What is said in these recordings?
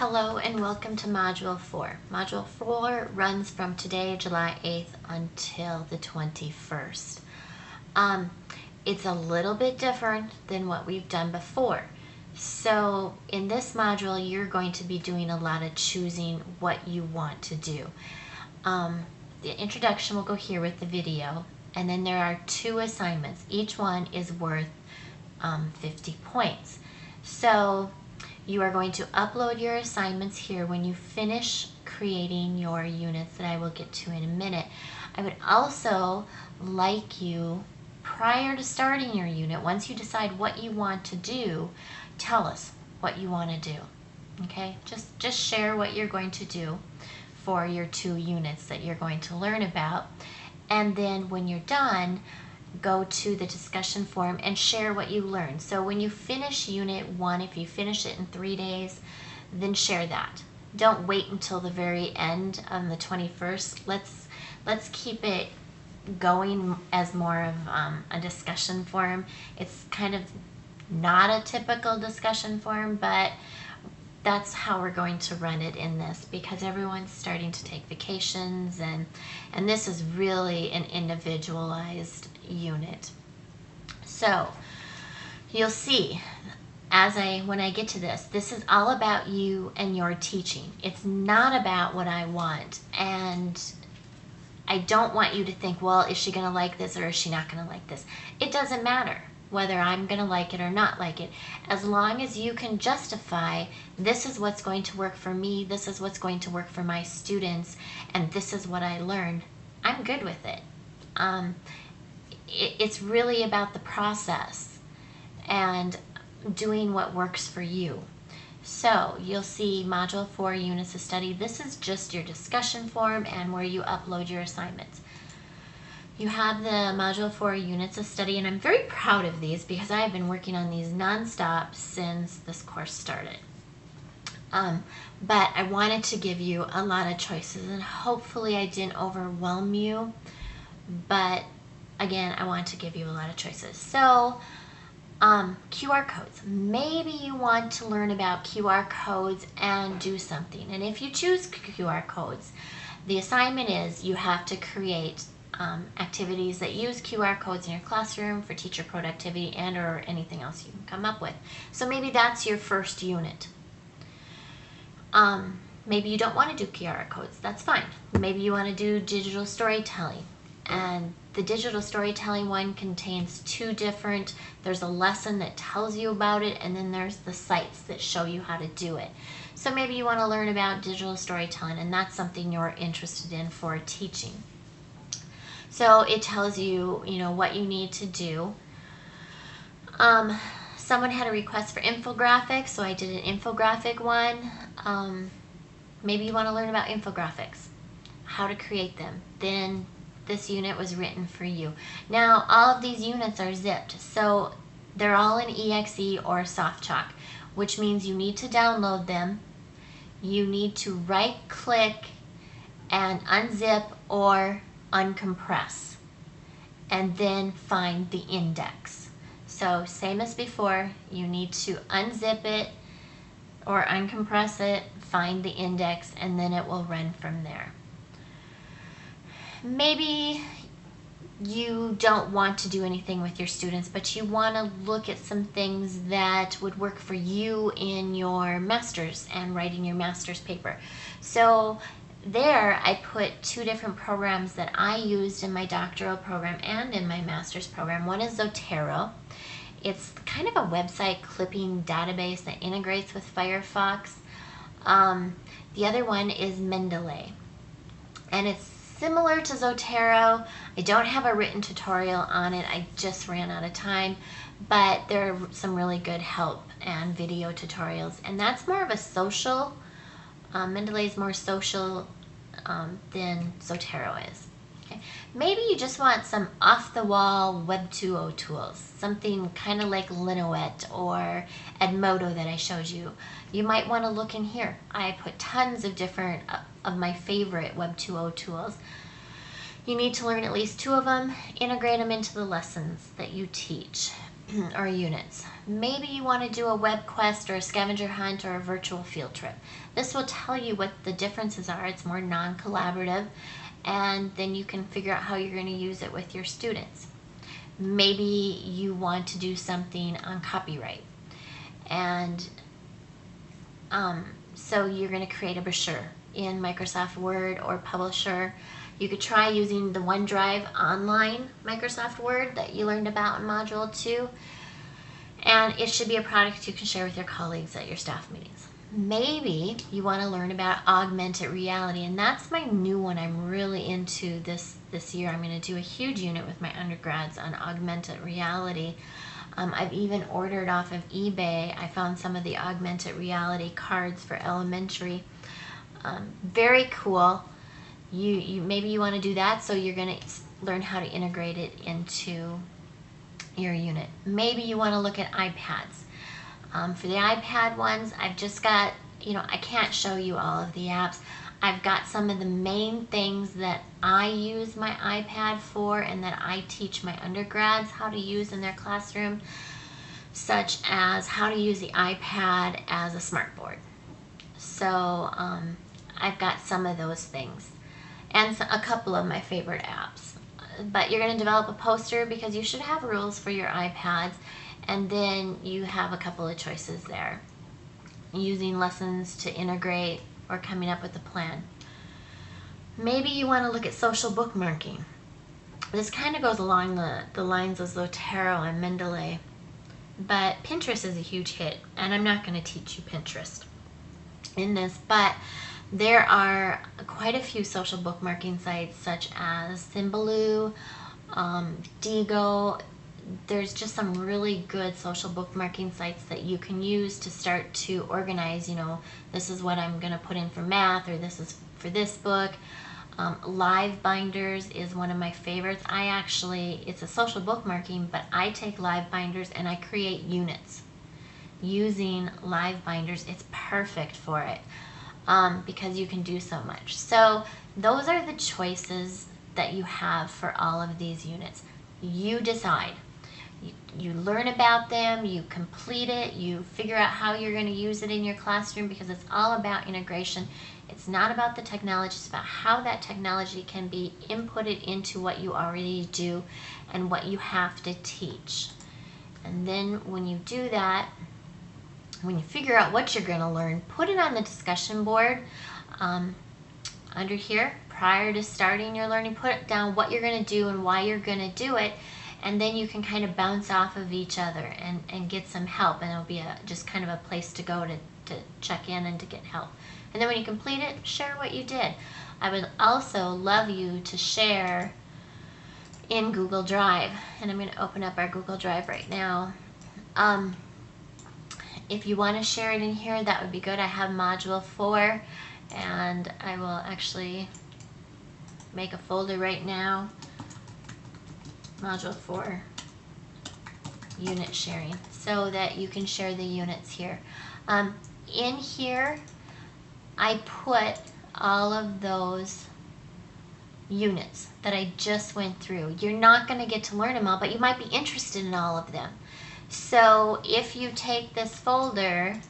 Hello and welcome to Module 4. Module 4 runs from today, July 8th, until the 21st. It's a little bit different than what we've done before. So in this module, you're going to be doing a lot of choosing what you want to do. The introduction will go here with the video, and then there are 2 assignments. Each one is worth 50 points. So you are going to upload your assignments here when you finish creating your units that I will get to in a minute. I would also like you, prior to starting your unit, once you decide what you want to do, tell us what you want to do. Okay? Just share what you're going to do for your 2 units that you're going to learn about. And then when you're done, go to the discussion forum and share what you learned. So when you finish Unit 1, if you finish it in 3 days, then share that. Don't wait until the very end on the 21st. Let's keep it going as more of a discussion forum. It's kind of not a typical discussion forum, but that's how we're going to run it in this, because everyone's starting to take vacations, and this is really an individualized unit. So you'll see when I get to this is all about you and your teaching. It's not about what I want, and I don't want you to think, well, is she gonna like this or is she not gonna like this? It doesn't matter whether I'm gonna like it or not like it, as long as you can justify, this is what's going to work for me, this is what's going to work for my students, and this is what I learned. I'm good with it. It's really about the process and doing what works for you. So you'll see Module 4 Units of Study. This is just your discussion forum and where you upload your assignments. You have the Module 4 Units of Study, and I'm very proud of these because I have been working on these nonstop since this course started. But I wanted to give you a lot of choices, and hopefully I didn't overwhelm you, but again, I want to give you a lot of choices. So QR codes. Maybe you want to learn about QR codes and do something. And if you choose QR codes, the assignment is you have to create activities that use QR codes in your classroom for teacher productivity and or anything else you can come up with. So maybe that's your first unit. Maybe you don't want to do QR codes. That's fine. Maybe you want to do digital storytelling. And the digital storytelling one contains 2 different, there's a lesson that tells you about it, and then there's the sites that show you how to do it. So maybe you want to learn about digital storytelling, and that's something you're interested in for teaching. So it tells you, what you need to do. Someone had a request for infographics, so I did an infographic one. Maybe you want to learn about infographics, how to create them. Then this unit was written for you. Now, all of these units are zipped, so they're all in EXE or SoftChalk, which means you need to download them. You need to right-click and unzip or uncompress, and then find the index. So same as before, you need to unzip it or uncompress it, find the index, and then it will run from there. Maybe you don't want to do anything with your students, but you want to look at some things that would work for you in your master's and writing your master's paper. So there I put 2 different programs that I used in my doctoral program and in my master's program. One is Zotero. It's kind of a website clipping database that integrates with Firefox. The other one is Mendeley, and it's similar to Zotero. I don't have a written tutorial on it. I just ran out of time, but there are some really good help and video tutorials, and that's more of a social. Mendeley is more social than Zotero is. Okay. Maybe you just want some off-the-wall Web 2.0 tools, something kind of like Linoet or Edmodo that I showed you. You might want to look in here. I put tons of different of my favorite Web 2.0 tools. You need to learn at least 2 of them, integrate them into the lessons that you teach. or units. Maybe you want to do a web quest or a scavenger hunt or a virtual field trip. This will tell you what the differences are. It's more non-collaborative, and then you can figure out how you're going to use it with your students. Maybe you want to do something on copyright, and so you're going to create a brochure in Microsoft Word or Publisher. You could try using the OneDrive online Microsoft Word that you learned about in Module 2, and it should be a product you can share with your colleagues at your staff meetings. Maybe you want to learn about augmented reality, and that's my new one I'm really into this year. I'm going to do a huge unit with my undergrads on augmented reality. I've even ordered off of eBay. I found some of the augmented reality cards for elementary. Very cool. Maybe you want to do that, so you're going to learn how to integrate it into your unit. Maybe you want to look at iPads. For the iPad ones, I've just got, I can't show you all of the apps. I've got some of the main things that I use my iPad for and that I teach my undergrads how to use in their classroom, such as how to use the iPad as a smartboard. So I've got some of those things and a couple of my favorite apps. But you're going to develop a poster because you should have rules for your iPads, and then you have a couple of choices there. Using lessons to integrate or coming up with a plan. Maybe you want to look at social bookmarking. This kind of goes along the lines of Zotero and Mendeley, but Pinterest is a huge hit, and I'm not going to teach you Pinterest in this, but there are quite a few social bookmarking sites such as Symbaloo, Diigo. There's just some really good social bookmarking sites that you can use to start to organize, this is what I'm going to put in for math, or this is for this book. Live Binders is one of my favorites. It's a social bookmarking, but I take Live Binders and I create units using Live Binders. It's perfect for it. Because you can do so much. So those are the choices that you have for all of these units. You decide. You learn about them, you complete it, you figure out how you're going to use it in your classroom, because it's all about integration. It's not about the technology, it's about how that technology can be inputted into what you already do and what you have to teach. And then when you do that, when you figure out what you're going to learn, put it on the discussion board under here. Prior to starting your learning, put down what you're going to do and why you're going to do it, and then you can kind of bounce off of each other and get some help, and it'll be just kind of a place to go to check in and to get help. And then when you complete it, share what you did. I would also love you to share in Google Drive, and I'm going to open up our Google Drive right now. If you want to share it in here, that would be good. I have Module 4, and I will actually make a folder right now. Module 4, unit sharing, so that you can share the units here. In here, I put all of those units that I just went through. You're not going to get to learn them all, but you might be interested in all of them. So if you take this folder,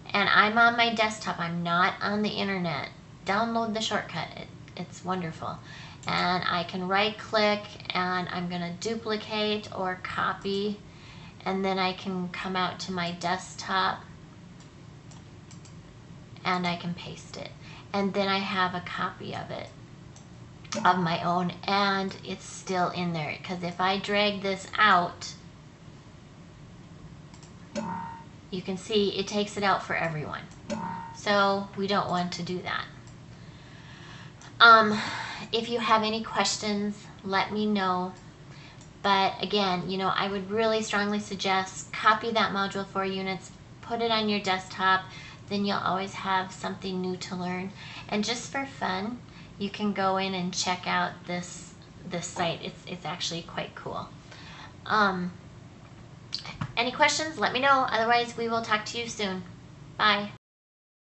and I'm on my desktop, I'm not on the internet, download the shortcut. It's wonderful. And I can right click and I'm going to duplicate or copy, and then I can come out to my desktop and I can paste it. And then I have a copy of it, of my own, and it's still in there. Because if I drag this out, you can see it takes it out for everyone. So we don't want to do that. If you have any questions, let me know. But again, I would really strongly suggest copy that Module 4 units, put it on your desktop, then you'll always have something new to learn. And just for fun, you can go in and check out this site. It's actually quite cool. Any questions? Let me know. Otherwise, we will talk to you soon. Bye.